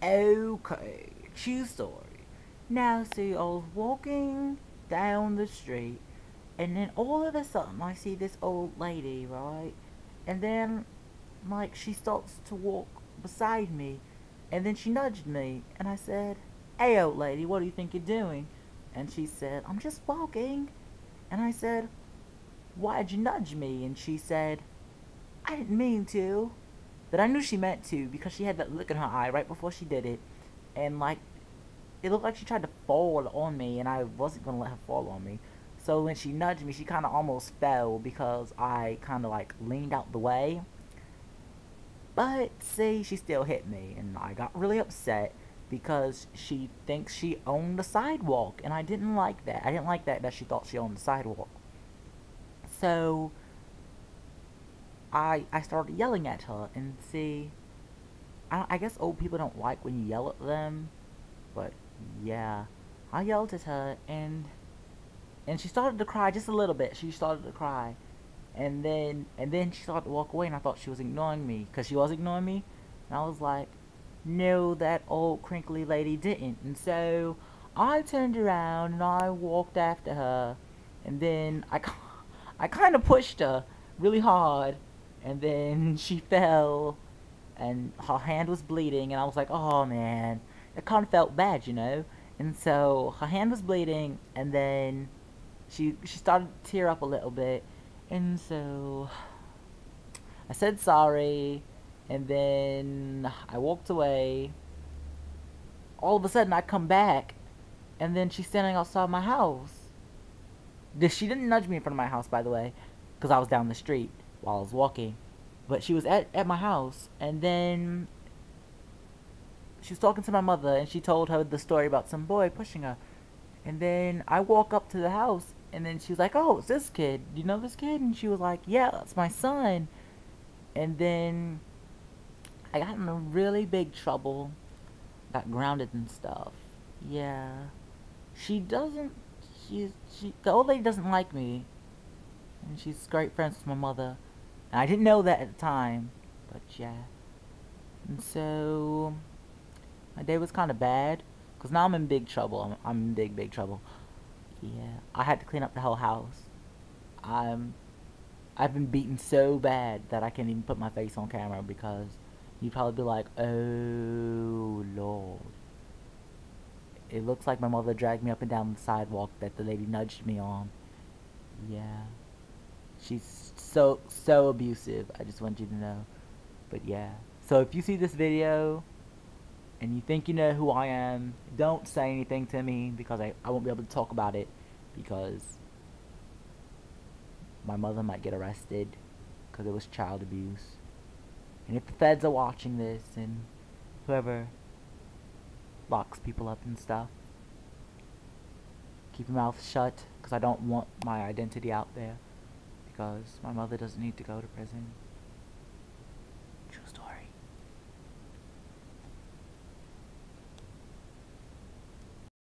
Okay, true story. Now, see, I was walking down the street, and then all of a sudden, I see this old lady, right? And then, like, she starts to walk beside me, and then she nudged me, and I said, "Hey, old lady, what do you think you're doing?" And she said, "I'm just walking." And I said, "Why'd you nudge me?" And she said, "I didn't mean to." But I knew she meant to because she had that look in her eye right before she did it. And, like, it looked like she tried to fall on me, and I wasn't going to let her fall on me. So when she nudged me, she kind of almost fell because I kind of, like, leaned out the way. But, see, she still hit me, and I got really upset because she thinks she owned the sidewalk, and I didn't like that. I didn't like that she thought she owned the sidewalk. So I started yelling at her, and see, I guess old people don't like when you yell at them, but yeah, I yelled at her, and she started to cry just a little bit. She started to cry, and then she started to walk away, and I thought she was ignoring me, cause she was ignoring me, and I was like, no, that old crinkly lady didn't, and so I turned around and I walked after her, and then I kind of pushed her really hard, and then she fell, and her hand was bleeding, and I was like, oh man, it kind of felt bad, you know. And so her hand was bleeding, and then she started to tear up a little bit, and so I said sorry, and then I walked away. All of a sudden, I come back, and then she's standing outside my house. She didn't nudge me in front of my house, by the way, because I was down the street while I was walking. But she was at my house, and then she was talking to my mother, and she told her the story about some boy pushing her. And then I walk up to the house, and then she was like, "Oh, it's this kid. Do you know this kid?" And she was like, "Yeah, that's my son." And then I got in a really big trouble, got grounded and stuff. Yeah, she doesn't. The old lady doesn't like me, and she's great friends with my mother. And I didn't know that at the time, but yeah. And so my day was kind of bad, cause now I'm in big trouble. I'm in big trouble. Yeah, I had to clean up the whole house. I'm I've been beaten so bad that I can't even put my face on camera because you'd probably be like, "Oh Lord." It looks like my mother dragged me up and down the sidewalk that the lady nudged me on. Yeah, she's so abusive. I just want you to know. But yeah, so if you see this video and you think you know who I am, don't say anything to me because I won't be able to talk about it because my mother might get arrested because it was child abuse. And if the feds are watching this and whoever locks people up and stuff, keep your mouth shut because I don't want my identity out there because my mother doesn't need to go to prison.